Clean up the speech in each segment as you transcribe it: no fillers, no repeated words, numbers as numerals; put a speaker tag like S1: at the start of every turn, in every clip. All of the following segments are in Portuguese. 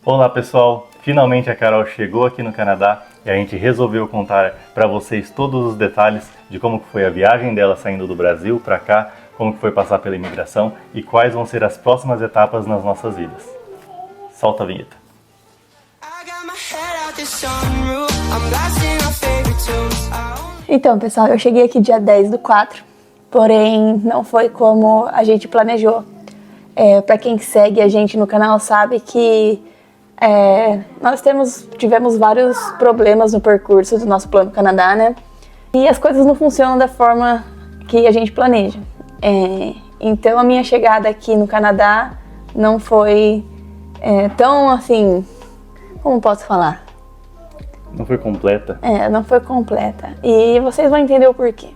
S1: Olá pessoal, finalmente a Carol chegou aqui no Canadá e a gente resolveu contar para vocês todos os detalhes de como foi a viagem dela saindo do Brasil para cá, como foi passar pela imigração e quais vão ser as próximas etapas nas nossas vidas. Solta a vinheta.
S2: Então pessoal, eu cheguei aqui dia 10/4, porém não foi como a gente planejou. Para quem segue a gente no canal sabe que nós tivemos vários problemas no percurso do nosso Plano Canadá, né? E as coisas não funcionam da forma que a gente planeja. Então a minha chegada aqui no Canadá não foi tão assim, como posso falar?
S1: Não foi completa?
S2: Não foi completa. E vocês vão entender o porquê.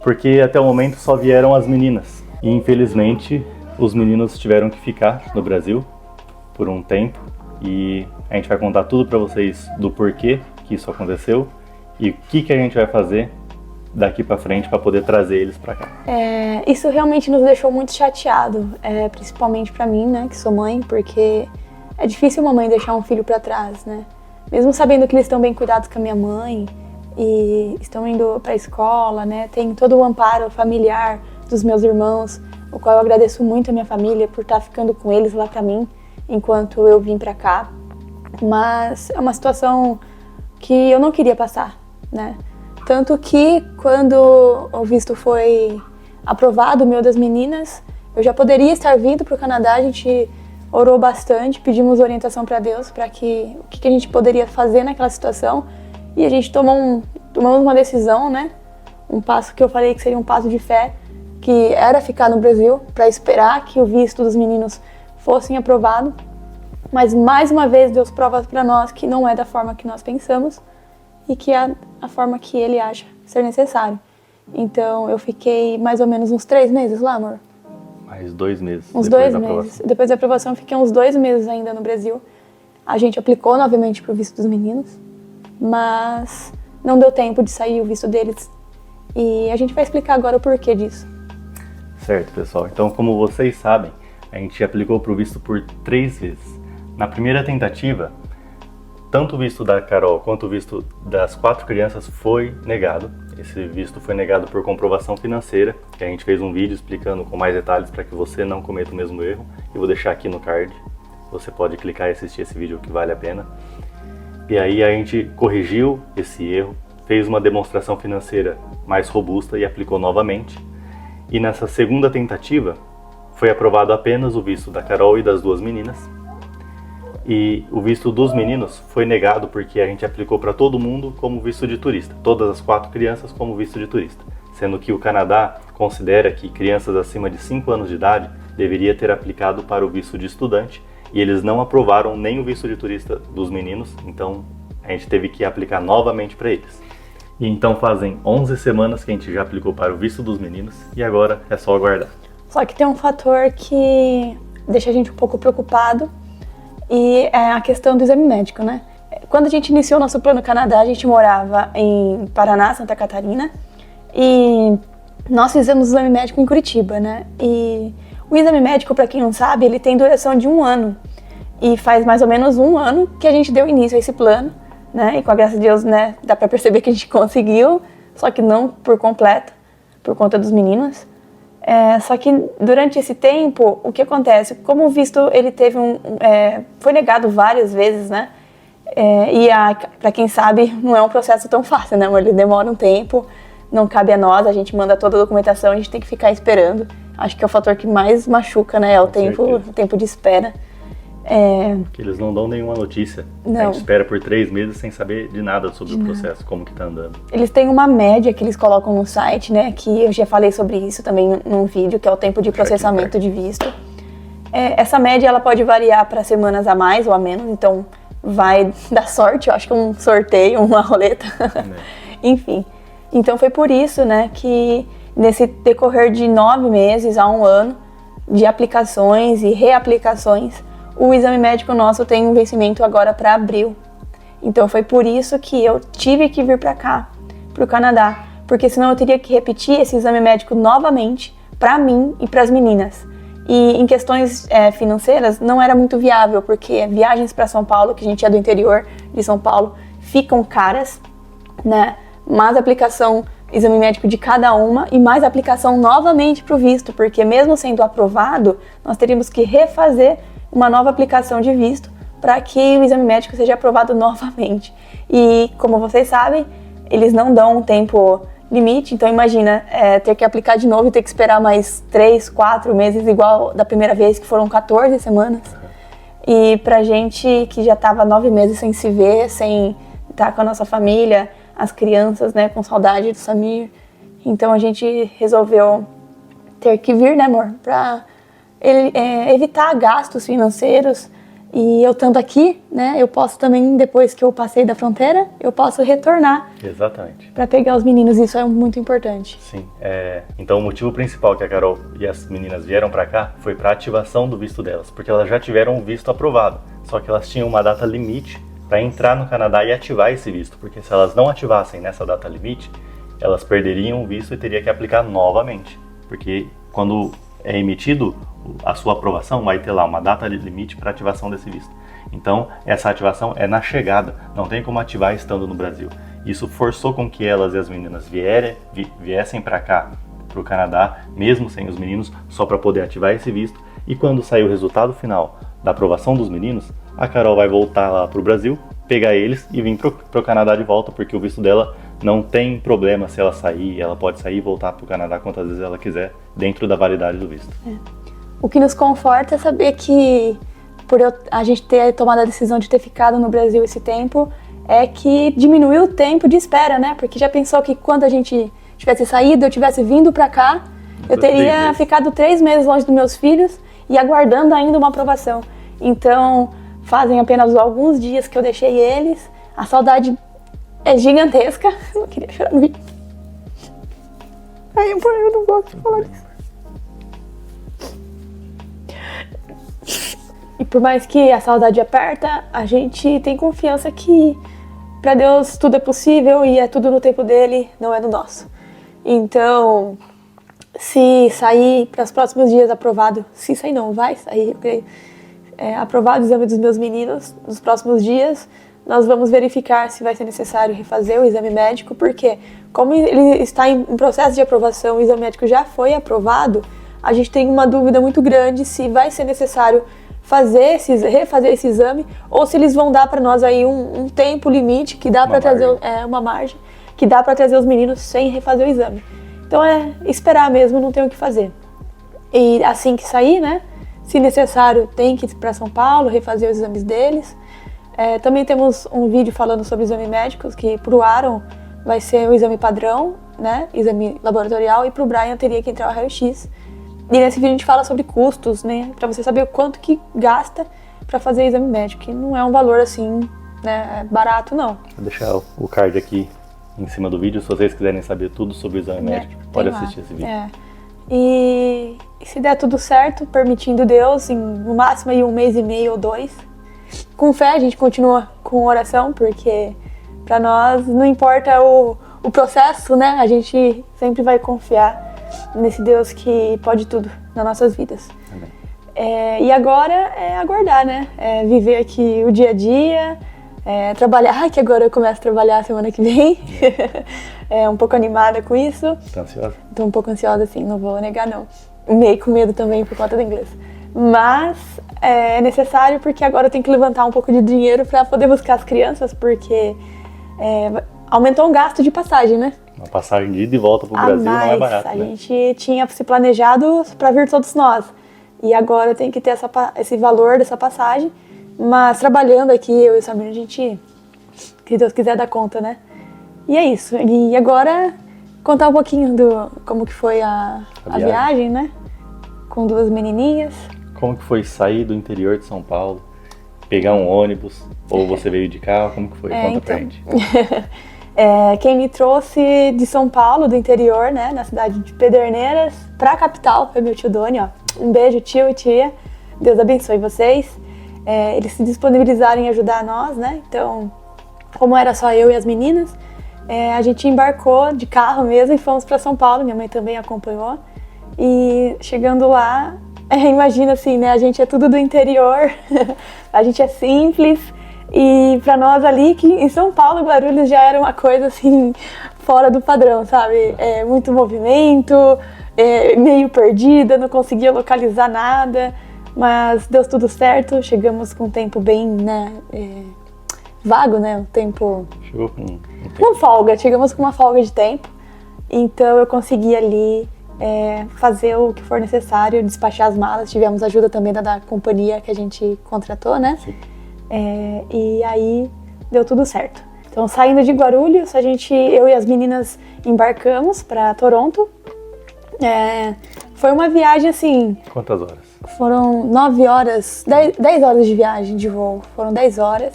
S1: Porque até o momento só vieram as meninas. E infelizmente os meninos tiveram que ficar no Brasil por um tempo. E a gente vai contar tudo pra vocês do porquê que isso aconteceu e o que a gente vai fazer daqui pra frente pra poder trazer eles pra cá.
S2: Isso realmente nos deixou muito chateado, principalmente pra mim, né, que sou mãe, porque é difícil uma mãe deixar um filho pra trás, né? Mesmo sabendo que eles estão bem cuidados com a minha mãe e estão indo pra escola, né, tem todo o amparo familiar dos meus irmãos, o qual eu agradeço muito a minha família por estar ficando com eles lá pra mim, enquanto eu vim pra cá, mas é uma situação que eu não queria passar, né? Tanto que quando o visto foi aprovado, o meu das meninas, eu já poderia estar vindo pro Canadá, a gente orou bastante, pedimos orientação pra Deus, para o que a gente poderia fazer naquela situação, e a gente tomamos uma decisão, né? Um passo que eu falei que seria um passo de fé, que era ficar no Brasil para esperar que o visto dos meninos fossem aprovados, mas mais uma vez Deus prova para nós que não é da forma que nós pensamos e que é a forma que Ele acha ser necessário. Então eu fiquei mais ou menos uns 3 meses lá, amor.
S1: Mais 2 meses.
S2: Uns 2 meses. Depois da aprovação eu fiquei uns 2 meses ainda no Brasil. A gente aplicou novamente pro visto dos meninos, mas não deu tempo de sair o visto deles. E a gente vai explicar agora o porquê disso.
S1: Certo, pessoal. Então, como vocês sabem, a gente aplicou para o visto por 3 vezes. Na primeira tentativa, tanto o visto da Carol quanto o visto das 4 crianças foi negado. Esse visto foi negado por comprovação financeira, que a gente fez um vídeo explicando com mais detalhes para que você não cometa o mesmo erro. Eu vou deixar aqui no card, você pode clicar e assistir esse vídeo que vale a pena. E aí a gente corrigiu esse erro, fez uma demonstração financeira mais robusta e aplicou novamente. E nessa segunda tentativa, foi aprovado apenas o visto da Carol e das 2 meninas. E o visto dos meninos foi negado porque a gente aplicou para todo mundo como visto de turista. Todas as 4 crianças como visto de turista. Sendo que o Canadá considera que crianças acima de 5 anos de idade deveria ter aplicado para o visto de estudante. E eles não aprovaram nem o visto de turista dos meninos. Então a gente teve que aplicar novamente para eles. E então fazem 11 semanas que a gente já aplicou para o visto dos meninos. E agora é só aguardar.
S2: Só que tem um fator que deixa a gente um pouco preocupado e é a questão do exame médico, né? Quando a gente iniciou nosso Plano Canadá, a gente morava em Paraná, Santa Catarina, e nós fizemos o exame médico em Curitiba, né? E o exame médico, para quem não sabe, ele tem duração de 1 ano. E faz mais ou menos 1 ano que a gente deu início a esse plano, né? E com a graça de Deus, né, dá para perceber que a gente conseguiu, só que não por completo, por conta dos meninos. Só que durante esse tempo, o que acontece? Como o visto ele teve foi negado várias vezes, né? Para quem sabe, não é um processo tão fácil, né, amor? Ele demora um tempo, não cabe a nós, a gente manda toda a documentação, a gente tem que ficar esperando. Acho que é o fator que mais machuca, né? É o tempo de espera.
S1: Que eles não dão nenhuma notícia.
S2: Não.
S1: A gente espera por 3 meses sem saber de nada sobre o processo, como que tá andando.
S2: Eles têm uma média que eles colocam no site, né? Que eu já falei sobre isso também num vídeo, que é o tempo de processamento de visto. Essa média ela pode variar para semanas a mais ou a menos, então vai dar sorte, eu acho que um sorteio, uma roleta. Enfim. Então foi por isso, né, que nesse decorrer de 9 meses a 1 ano de aplicações e reaplicações, o exame médico nosso tem um vencimento agora para abril. Então foi por isso que eu tive que vir para cá, para o Canadá, porque senão eu teria que repetir esse exame médico novamente para mim e para as meninas. E em questões financeiras não era muito viável, porque viagens para São Paulo, que a gente é do interior de São Paulo, ficam caras, né? Mais aplicação, exame médico de cada uma e mais aplicação novamente para o visto, porque mesmo sendo aprovado, nós teríamos que refazer uma nova aplicação de visto para que o exame médico seja aprovado novamente. E como vocês sabem, eles não dão um tempo limite, então imagina ter que aplicar de novo e ter que esperar mais 3, 4 meses, igual da primeira vez, que foram 14 semanas. E pra gente que já estava 9 meses sem se ver, sem estar com a nossa família, as crianças, né, com saudade do Samir, então a gente resolveu ter que vir, né, amor, pra evitar gastos financeiros. E eu estando aqui, né, eu posso também, depois que eu passei da fronteira, eu posso retornar.
S1: Exatamente.
S2: Para pegar os meninos, isso é muito importante.
S1: Sim, então o motivo principal que a Carol e as meninas vieram para cá foi para ativação do visto delas, porque elas já tiveram o visto aprovado, só que elas tinham uma data limite para entrar no Canadá e ativar esse visto, porque se elas não ativassem nessa data limite, elas perderiam o visto e teria que aplicar novamente, porque quando é emitido a sua aprovação, vai ter lá uma data limite para ativação desse visto. Então, essa ativação é na chegada, não tem como ativar estando no Brasil. Isso forçou com que elas e as meninas viessem para cá, para o Canadá, mesmo sem os meninos, só para poder ativar esse visto. E quando sair o resultado final da aprovação dos meninos, a Carol vai voltar lá para o Brasil, pegar eles e vir para o Canadá de volta, porque o visto dela não tem problema se ela sair, ela pode sair e voltar para o Canadá quantas vezes ela quiser, dentro da validade do visto.
S2: O que nos conforta é saber que, por a gente ter tomado a decisão de ter ficado no Brasil esse tempo, é que diminuiu o tempo de espera, né? Porque já pensou que quando a gente tivesse saído, eu tivesse vindo pra cá, eu teria ficado 3 meses longe dos meus filhos e aguardando ainda uma aprovação. Então, fazem apenas alguns dias que eu deixei eles, a saudade é gigantesca. Eu não queria chorar no vídeo. Ai, amor, eu não gosto de falar disso. E por mais que a saudade aperta, a gente tem confiança que para Deus tudo é possível e é tudo no tempo dele, não é no nosso. Então, se sair para os próximos dias aprovado, se sair não, vai sair, eu creio, aprovado o exame dos meus meninos nos próximos dias, nós vamos verificar se vai ser necessário refazer o exame médico, porque como ele está em processo de aprovação, o exame médico já foi aprovado, a gente tem uma dúvida muito grande se vai ser necessário refazer esse exame, ou se eles vão dar para nós aí um tempo limite que dá para trazer uma margem, que dá para trazer os meninos sem refazer o exame. Então é esperar mesmo, não tem o que fazer. E assim que sair, né, se necessário, tem que ir para São Paulo, refazer os exames deles. Também temos um vídeo falando sobre exames médicos, que pro Aaron vai ser o exame padrão, né, exame laboratorial, e pro Brian teria que entrar o raio-x. E nesse vídeo a gente fala sobre custos, né, pra você saber o quanto que gasta pra fazer exame médico, que não é um valor assim, né, barato não.
S1: Vou deixar o card aqui em cima do vídeo, se vocês quiserem saber tudo sobre o exame médico, pode assistir esse vídeo.
S2: E se der tudo certo, permitindo Deus, no máximo aí 1 mês e meio ou 2, com fé a gente continua com oração, porque pra nós não importa o processo, né, a gente sempre vai confiar nesse Deus que pode tudo nas nossas vidas. E agora é aguardar, né? Viver aqui o dia a dia, trabalhar, que agora eu começo a trabalhar semana que vem. Um pouco animada com isso.
S1: Tá ansiosa?
S2: Tô um pouco ansiosa, sim, não vou negar, não. Meio com medo também por conta do inglês. Mas é necessário, porque agora eu tenho que levantar um pouco de dinheiro para poder buscar as crianças, porque aumentou o gasto de passagem, né?
S1: Uma passagem de ida e volta pro Brasil não é barato,
S2: a gente tinha se planejado para vir todos nós. E agora tem que ter esse valor dessa passagem. Mas trabalhando aqui, eu e o Samir, a gente, se Deus quiser, dá conta, né? E é isso. E agora, contar um pouquinho como que foi a viagem, né? Com 2 menininhas.
S1: Como que foi sair do interior de São Paulo, pegar um ônibus, ou você veio de carro, como que foi? Conta pra gente.
S2: Quem me trouxe de São Paulo, do interior, né, na cidade de Pederneiras, pra capital, foi meu tio Doni, ó. Um beijo, tio e tia. Deus abençoe vocês. Eles se disponibilizaram em ajudar nós, né? Então, como era só eu e as meninas, a gente embarcou de carro mesmo e fomos pra São Paulo. Minha mãe também acompanhou. E chegando lá, Imagina assim, né? A gente é tudo do interior, a gente é simples. E pra nós ali, que em São Paulo, Guarulhos já era uma coisa assim, fora do padrão, sabe? Muito movimento, meio perdida, não conseguia localizar nada, mas deu tudo certo, chegamos com um tempo bem, né, vago, né? Um tempo...
S1: Chegou com um tempo.
S2: Com folga, chegamos com uma folga de tempo, então eu consegui ali fazer o que for necessário, despachar as malas, tivemos ajuda também da companhia que a gente contratou, né?
S1: Sim.
S2: E aí deu tudo certo. Então, saindo de Guarulhos, eu e as meninas embarcamos para Toronto. Foi uma viagem assim...
S1: Quantas horas?
S2: Foram 9 horas, 10 horas de viagem de voo, foram 10 horas.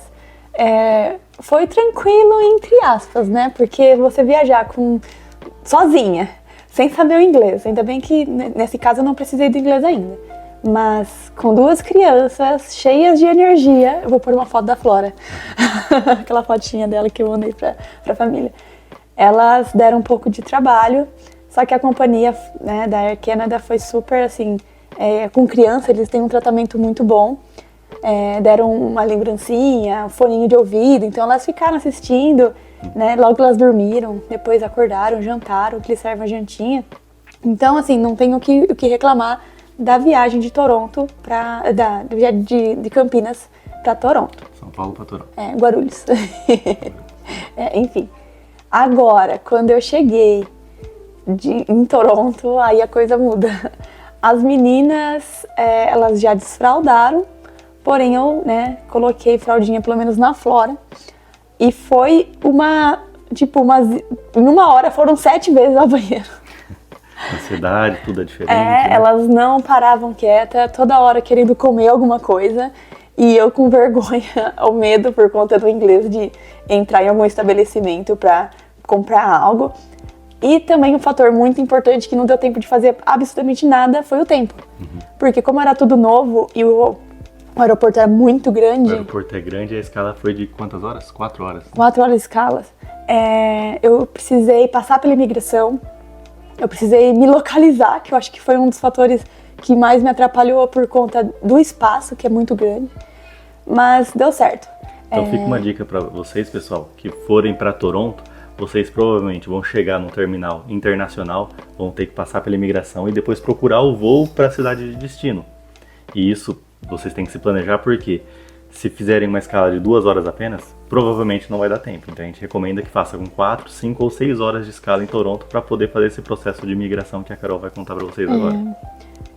S2: Foi tranquilo, entre aspas, né? Porque você viajar sozinha, sem saber o inglês, ainda bem que nesse caso eu não precisei do inglês ainda. Mas com 2 crianças cheias de energia, eu vou pôr uma foto da Flora, aquela fotinha dela que eu mandei pra família. Elas deram um pouco de trabalho, só que a companhia, né, da Air Canada foi super assim, com criança eles têm um tratamento muito bom. Deram uma lembrancinha, um foninho de ouvido, então elas ficaram assistindo, né, logo elas dormiram, depois acordaram, jantaram, que eles servem a jantinha. Então assim, não tenho o que reclamar da viagem de Toronto de Campinas para Toronto.
S1: São Paulo para Toronto.
S2: Guarulhos. Enfim. Agora, quando eu cheguei em Toronto, aí a coisa muda. As meninas, elas já desfraldaram, porém eu, né, coloquei fraldinha pelo menos na Flora. E foi em uma hora foram 7 vezes ao banheiro.
S1: Ansiedade, tudo é diferente. Né?
S2: Elas não paravam quieta, toda hora querendo comer alguma coisa. E eu com vergonha ou medo por conta do inglês de entrar em algum estabelecimento para comprar algo. E também um fator muito importante que não deu tempo de fazer absolutamente nada foi o tempo. Porque como era tudo novo e o aeroporto era muito grande...
S1: O aeroporto é grande e a escala foi de quantas horas? 4 horas.
S2: 4 horas de escalas. Eu precisei passar pela imigração. Eu precisei me localizar, que eu acho que foi um dos fatores que mais me atrapalhou por conta do espaço, que é muito grande. Mas deu certo.
S1: Então fica uma dica para vocês, pessoal, que forem para Toronto, vocês provavelmente vão chegar num terminal internacional, vão ter que passar pela imigração e depois procurar o voo para a cidade de destino. E isso vocês têm que se planejar porque se fizerem uma escala de 2 horas apenas, provavelmente não vai dar tempo. Então a gente recomenda que faça com 4, 5 ou 6 horas de escala em Toronto para poder fazer esse processo de imigração que a Carol vai contar para vocês agora.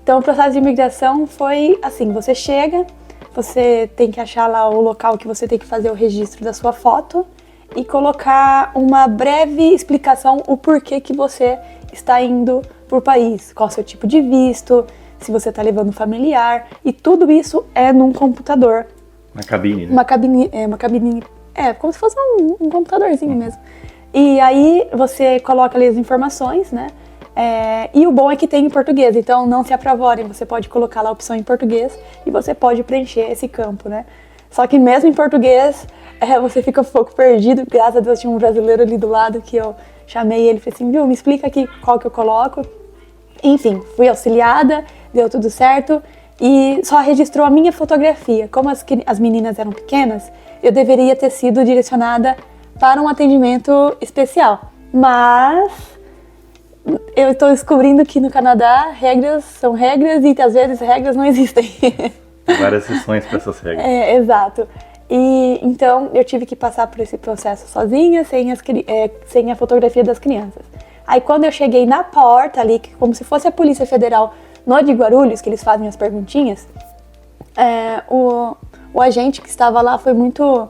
S2: Então o processo de imigração foi assim, você chega, você tem que achar lá o local que você tem que fazer o registro da sua foto e colocar uma breve explicação o porquê que você está indo por país, qual é o seu tipo de visto, se você está levando familiar, e tudo isso é num computador.
S1: Uma cabine, né?
S2: Uma cabine, como se fosse um computadorzinho mesmo. E aí você coloca ali as informações, né? E o bom é que tem em português, então não se apavorem, você pode colocar lá a opção em português e você pode preencher esse campo, né? Só que mesmo em português, você fica um pouco perdido. Graças a Deus tinha um brasileiro ali do lado que eu chamei ele e falei assim, viu, me explica aqui qual que eu coloco. Enfim, fui auxiliada, deu tudo certo e só registrou a minha fotografia. Como as meninas eram pequenas, eu deveria ter sido direcionada para um atendimento especial. Mas eu estou descobrindo que no Canadá regras são regras e às vezes regras não existem.
S1: Várias exceções para essas regras.
S2: Exato. E então eu tive que passar por esse processo sozinha, sem a fotografia das crianças. Aí quando eu cheguei na porta ali, como se fosse a Polícia Federal no de Guarulhos, que eles fazem as perguntinhas, o agente que estava lá foi muito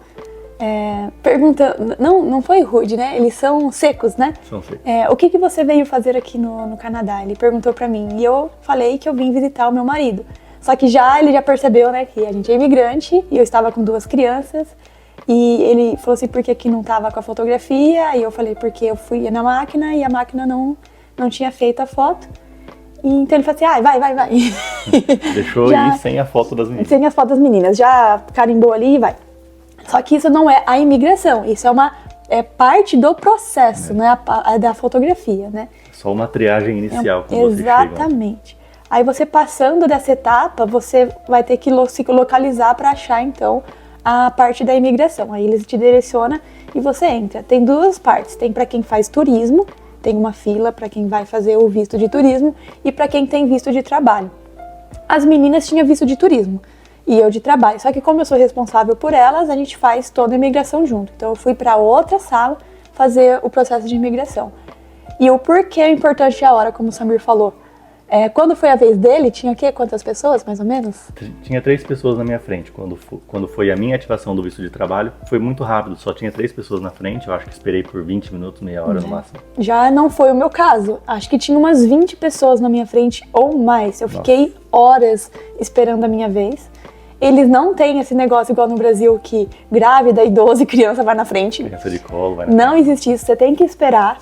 S2: perguntando, não foi rude, né? Eles são secos, né?
S1: São secos.
S2: O que você veio fazer aqui no Canadá? Ele perguntou pra mim e eu falei que eu vim visitar o meu marido. Só que ele já percebeu, né, que a gente é imigrante e eu estava com 2 crianças. E ele falou assim, por que aqui não estava com a fotografia? E eu falei, porque eu fui na máquina e a máquina não tinha feito a foto. E então ele falou assim, vai.
S1: Deixou ir sem a foto das meninas.
S2: Sem a foto das meninas, já carimbou ali e vai. Só que isso não é a imigração, isso é parte do processo, não é da fotografia, né?
S1: Só uma triagem inicial quando vocês chegam.
S2: Exatamente. Aí você passando dessa etapa, você vai ter que se localizar para achar, então, a parte da imigração. Aí eles te direcionam e você entra. Tem duas partes, tem para quem faz turismo, tem uma fila para quem vai fazer o visto de turismo e para quem tem visto de trabalho. As meninas tinham visto de turismo e eu de trabalho, só que como eu sou responsável por elas, a gente faz toda a imigração junto. Então eu fui para outra sala fazer o processo de imigração. E o porquê é importante a hora, como o Samir falou. Quando foi a vez dele, tinha o quê? Quantas pessoas, mais ou menos?
S1: Tinha 3 pessoas na minha frente. Quando foi a minha ativação do visto de trabalho, foi muito rápido. Só tinha 3 pessoas na frente. Eu acho que esperei por 20 minutos, meia hora no máximo.
S2: Já não foi o meu caso. Acho que tinha umas 20 pessoas na minha frente ou mais. Eu fiquei horas esperando a minha vez. Eles não têm esse negócio igual no Brasil, que grávida, idoso e criança vai na frente.
S1: Criança de colo vai na frente.
S2: Não existe isso, você tem que esperar.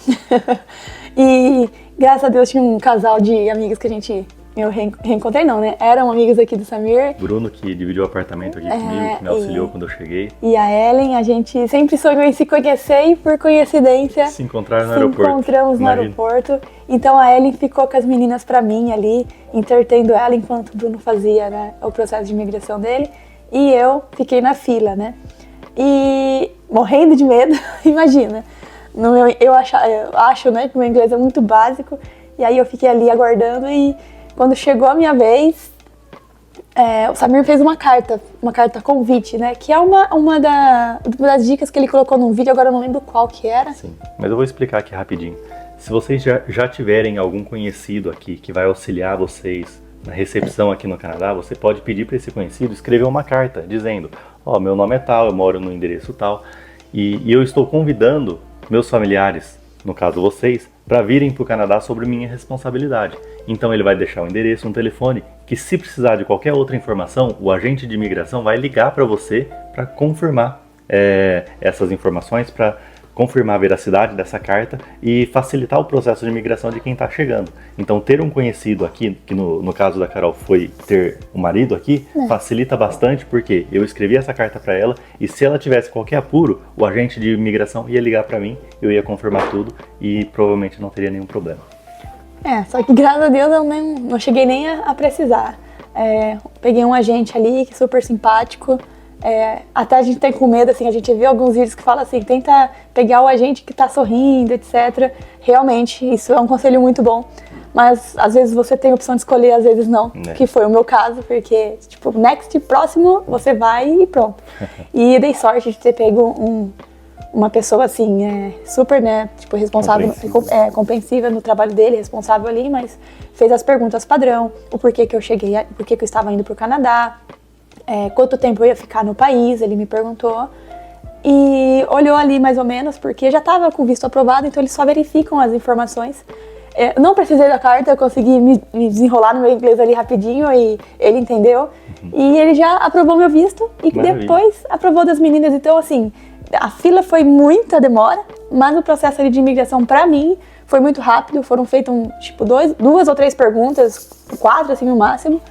S2: E graças a Deus tinha um casal de amigos que eu reencontrei não, né? Eram amigos aqui do Samir.
S1: Bruno, que dividiu o apartamento aqui comigo, que me auxiliou quando eu cheguei.
S2: E a Ellen, a gente sempre sonhou em se conhecer e por coincidência
S1: se encontraram no aeroporto.
S2: Encontramos no aeroporto. Então a Ellen ficou com as meninas pra mim ali, entretendo ela enquanto o Bruno fazia, né, o processo de imigração dele. E eu fiquei na fila, né? E morrendo de medo, imagina. Eu acho, né, que o meu inglês é muito básico. E aí eu fiquei ali aguardando e quando chegou a minha vez, o Samir fez uma carta convite, né? Que é uma das dicas que ele colocou num vídeo, agora eu não lembro qual que era.
S1: Sim, mas eu vou explicar aqui rapidinho. Se vocês já tiverem algum conhecido aqui que vai auxiliar vocês na recepção aqui no Canadá, você pode pedir para esse conhecido escrever uma carta dizendo: meu nome é tal, eu moro no endereço tal, e eu estou convidando meus familiares, no caso vocês, para virem para o Canadá sobre minha responsabilidade. Então ele vai deixar um endereço, um telefone, que se precisar de qualquer outra informação, o agente de imigração vai ligar para você para confirmar essas informações, para confirmar a veracidade dessa carta e facilitar o processo de imigração de quem está chegando. Então ter um conhecido aqui, que no caso da Carol foi ter um marido aqui, facilita bastante, porque eu escrevi essa carta para ela e se ela tivesse qualquer apuro, o agente de imigração ia ligar para mim, eu ia confirmar tudo e provavelmente não teria nenhum problema.
S2: Só que graças a Deus eu não cheguei nem a precisar. Peguei um agente ali que é super simpático. Até a gente tem com medo, assim, a gente viu alguns vídeos que falam assim, tenta pegar o agente que tá sorrindo, etc. Realmente, isso é um conselho muito bom. Mas às vezes você tem a opção de escolher, às vezes não. Que foi o meu caso, porque, tipo, next, próximo, você vai e pronto. E dei sorte de ter pego uma pessoa, assim, super, né, tipo, responsável, compreensiva no trabalho dele, responsável ali, mas fez as perguntas padrão, o porquê que eu cheguei, por que eu estava indo pro Canadá, quanto tempo eu ia ficar no país, ele me perguntou. E olhou ali mais ou menos, porque já estava com visto aprovado, então eles só verificam as informações. Não precisei da carta, eu consegui me desenrolar no meu inglês ali rapidinho e ele entendeu. E ele já aprovou meu visto e depois aprovou das meninas. Então, assim, a fila foi muita demora, mas o processo ali de imigração, pra mim, foi muito rápido. Foram feitas, tipo, 2 ou 3 perguntas, 4, assim, no máximo,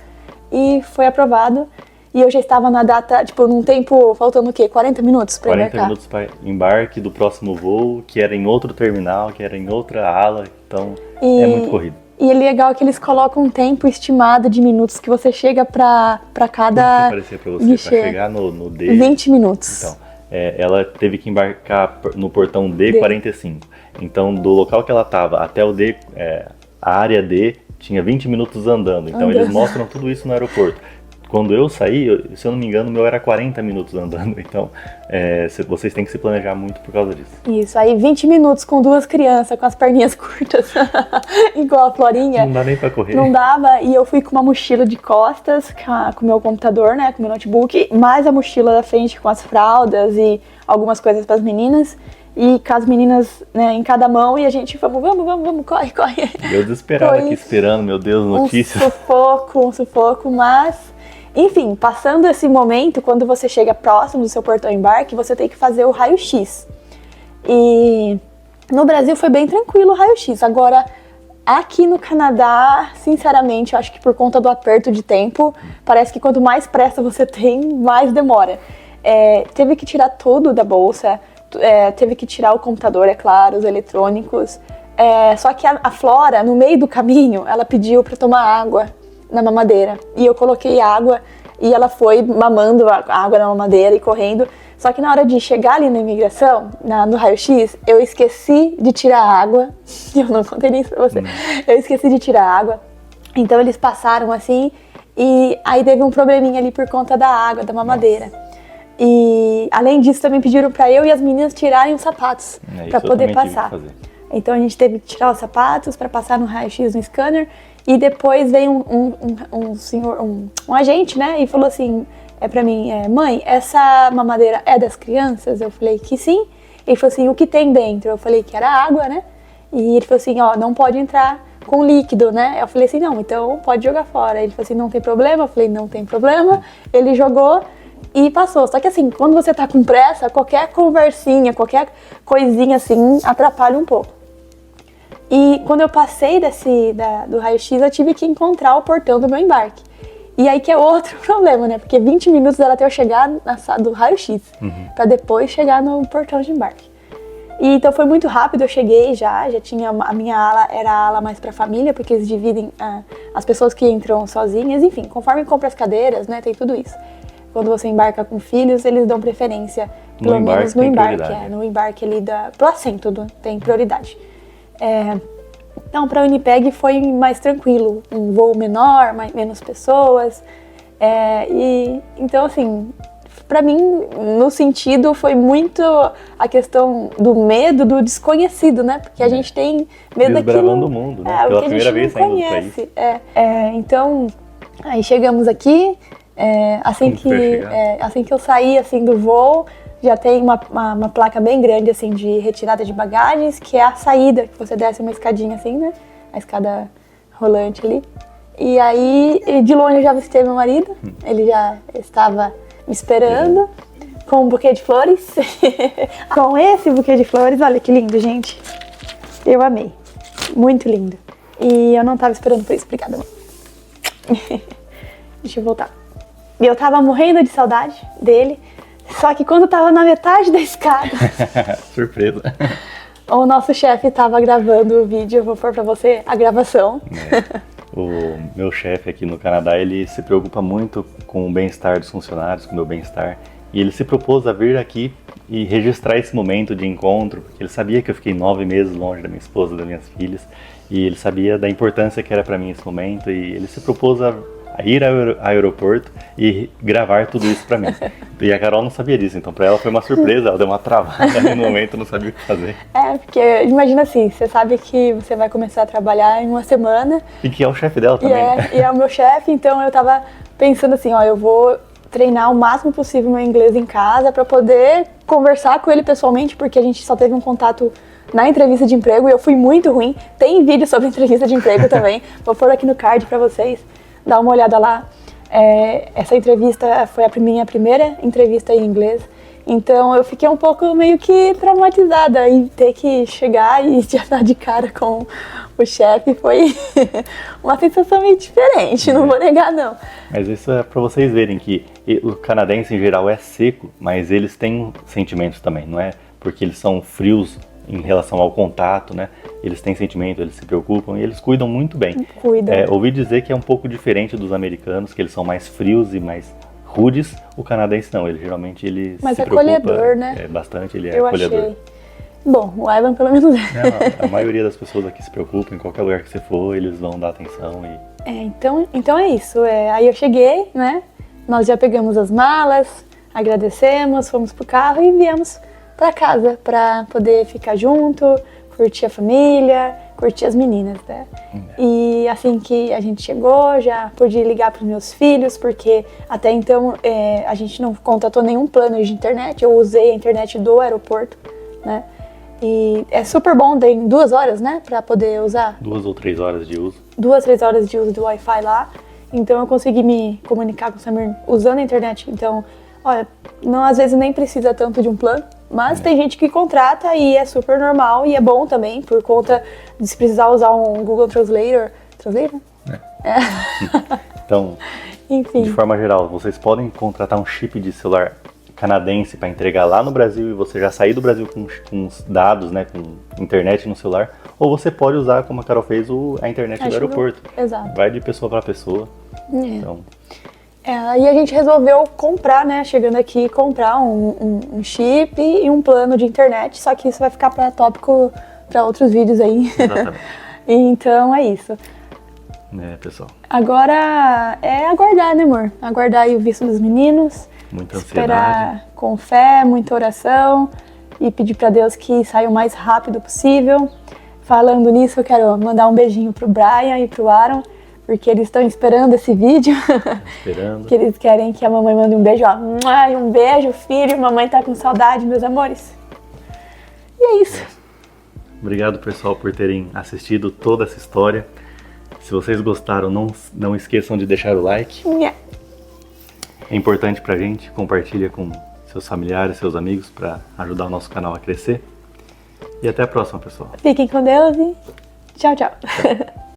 S2: e foi aprovado. E eu já estava na data, tipo, num tempo, faltando o quê? 40 minutos para embarcar?
S1: 40 minutos para embarque do próximo voo, que era em outro terminal, que era em outra ala, então é muito corrido.
S2: E é legal que eles colocam um tempo estimado de minutos que você chega para cada
S1: aparecer para você, para chegar no D.
S2: 20 minutos.
S1: Então, ela teve que embarcar no portão D45. Então, do local que ela estava até o D, a área D, tinha 20 minutos andando. Então, eles mostram tudo isso no aeroporto. Quando eu saí, se eu não me engano, o meu era 40 minutos andando. Então, vocês têm que se planejar muito por causa disso. Isso,
S2: aí 20 minutos com 2 crianças, com as perninhas curtas, igual a Florinha.
S1: Não dá nem pra correr.
S2: Não dava, e eu fui com uma mochila de costas, com o meu computador, né, com o meu notebook, mais a mochila da frente com as fraldas e algumas coisas para as meninas. E com as meninas, né, em cada mão, e a gente, vamos, corre.
S1: Eu desesperado aqui, esperando, meu Deus, notícias.
S2: Um sufoco, mas... Enfim, passando esse momento, quando você chega próximo do seu portão embarque, você tem que fazer o raio-x. E no Brasil foi bem tranquilo o raio-x. Agora, aqui no Canadá, sinceramente, eu acho que por conta do aperto de tempo, parece que quanto mais pressa você tem, mais demora. Teve que tirar tudo da bolsa, teve que tirar o computador, é claro, os eletrônicos. Só que a Flora, no meio do caminho, ela pediu para tomar água. na mamadeira. E eu coloquei água e ela foi mamando a água na mamadeira e correndo. Só que na hora de chegar ali na imigração, no raio-x, eu esqueci de tirar a água. Eu não contei nem isso pra você. Eu esqueci de tirar a água. Então eles passaram assim e aí teve um probleminha ali por conta da água, da mamadeira. E além disso também pediram pra eu e as meninas tirarem os sapatos pra poder passar. Então a gente teve que tirar os sapatos pra passar no raio-x no scanner. E depois veio um agente, né, e falou assim pra mim, mãe, essa mamadeira é das crianças? Eu falei que sim. Ele falou assim, o que tem dentro? Eu falei que era água, né? E ele falou assim, ó, não pode entrar com líquido, né? Eu falei assim, não, então pode jogar fora. Ele falou assim, não tem problema? Eu falei, não tem problema. Ele jogou e passou. Só que assim, quando você tá com pressa, qualquer conversinha, qualquer coisinha assim, atrapalha um pouco. E quando eu passei do raio-x, eu tive que encontrar o portão do meu embarque. E aí que é outro problema, né? Porque 20 minutos era até eu chegar na sala do raio-x, pra depois chegar no portão de embarque. E então foi muito rápido, eu cheguei já tinha, a minha ala era a ala mais pra família, porque eles dividem as pessoas que entram sozinhas, enfim, conforme compra as cadeiras, né, tem tudo isso. Quando você embarca com filhos, eles dão preferência, pelo menos no embarque, no embarque ali pro assento tem prioridade. Então, para a Winnipeg foi mais tranquilo, um voo menor, menos pessoas, então assim, para mim, no sentido, foi muito a questão do medo do desconhecido, né? Porque a gente tem medo daquilo...
S1: Desbravando o mundo, né? Pela primeira vez saindo do país.
S2: Então, aí chegamos aqui, assim que eu saí assim, do voo, já tem uma placa bem grande assim, de retirada de bagagens, que é a saída, que você desce uma escadinha assim, né? A escada rolante ali. E aí, de longe eu já visitei meu marido, ele já estava me esperando, com um buquê de flores. Com esse buquê de flores, olha que lindo, gente. Eu amei. Muito lindo. E eu não estava esperando por isso, obrigada, mãe. Deixa eu voltar. Eu tava morrendo de saudade dele, só que quando eu tava na metade da escada...
S1: Surpresa.
S2: O nosso chefe tava gravando o vídeo, eu vou pôr pra você a gravação.
S1: O meu chefe aqui no Canadá, ele se preocupa muito com o bem-estar dos funcionários, com o meu bem-estar. E ele se propôs a vir aqui e registrar esse momento de encontro, porque ele sabia que eu fiquei 9 meses longe da minha esposa, das minhas filhas, e ele sabia da importância que era para mim esse momento, e ele se propôs a ir ao aeroporto e gravar tudo isso para mim. E a Carol não sabia disso, então para ela foi uma surpresa, ela deu uma travada no momento, não sabia o que fazer.
S2: Porque imagina assim, você sabe que você vai começar a trabalhar em uma semana.
S1: E que é o chefe dela também.
S2: E é o meu chefe, então eu tava pensando assim, ó, eu vou treinar o máximo possível meu inglês em casa para poder conversar com ele pessoalmente, porque a gente só teve um contato na entrevista de emprego e eu fui muito ruim. Tem vídeo sobre entrevista de emprego também, vou pôr aqui no card para vocês. Dá uma olhada lá. Essa entrevista foi a minha primeira entrevista em inglês, então eu fiquei um pouco meio que traumatizada e ter que chegar e já dar de cara com o chefe foi uma sensação meio diferente, não vou negar não.
S1: Mas isso é para vocês verem que o canadense em geral é seco, mas eles têm sentimentos também, não é porque eles são frios em relação ao contato, né? Eles têm sentimento, eles se preocupam e eles cuidam muito bem. Ouvi dizer que é um pouco diferente dos americanos, que eles são mais frios e mais rudes. O canadense não, ele geralmente
S2: Mas
S1: se
S2: acolhedor,
S1: preocupa,
S2: né?
S1: Bastante, ele é
S2: eu
S1: acolhedor.
S2: Achei. Bom, o Ivan pelo menos
S1: Não, a maioria das pessoas aqui se preocupa, em qualquer lugar que você for, eles vão dar atenção.
S2: Então é isso. Aí eu cheguei, né? Nós já pegamos as malas, agradecemos, fomos pro carro e viemos para casa para poder ficar junto, curtir a família, curtir as meninas, né? E assim que a gente chegou, já pude ligar para os meus filhos, porque até então a gente não contratou nenhum plano de internet, eu usei a internet do aeroporto, né? E é super bom, tem 2 horas, né, para poder usar.
S1: 2 ou 3 horas de uso.
S2: 2, 3 horas de uso do Wi-Fi lá, então eu consegui me comunicar com o Samir usando a internet, então, olha, não, às vezes nem precisa tanto de um plano. Mas tem gente que contrata e é super normal e é bom também, por conta de se precisar usar um Google Translator. Translator?
S1: Então,
S2: enfim.
S1: De forma geral, vocês podem contratar um chip de celular canadense para entregar lá no Brasil e você já sair do Brasil com os dados, né, com internet no celular, ou você pode usar, como a Carol fez, a internet do aeroporto.
S2: Exato.
S1: Vai de pessoa para pessoa. Então,
S2: e a gente resolveu comprar, né, chegando aqui, comprar um chip e um plano de internet, só que isso vai ficar para tópico para outros vídeos aí.
S1: exatamente.
S2: Então é isso.
S1: Pessoal.
S2: Agora é aguardar, né, amor? Aguardar aí o visto dos meninos.
S1: Muita ansiedade.
S2: Esperar com fé, muita oração e pedir para Deus que saia o mais rápido possível. Falando nisso, eu quero mandar um beijinho pro Brian e pro Aaron, porque eles estão esperando esse vídeo.
S1: Esperando.
S2: Que eles querem que a mamãe mande um beijo, ó. Um beijo, filho. Mamãe tá com saudade, meus amores. E é isso.
S1: Obrigado, pessoal, por terem assistido toda essa história. Se vocês gostaram, não esqueçam de deixar o like. É importante pra gente. Compartilha com seus familiares, seus amigos, para ajudar o nosso canal a crescer. E até a próxima, pessoal.
S2: Fiquem com Deus e tchau, tchau.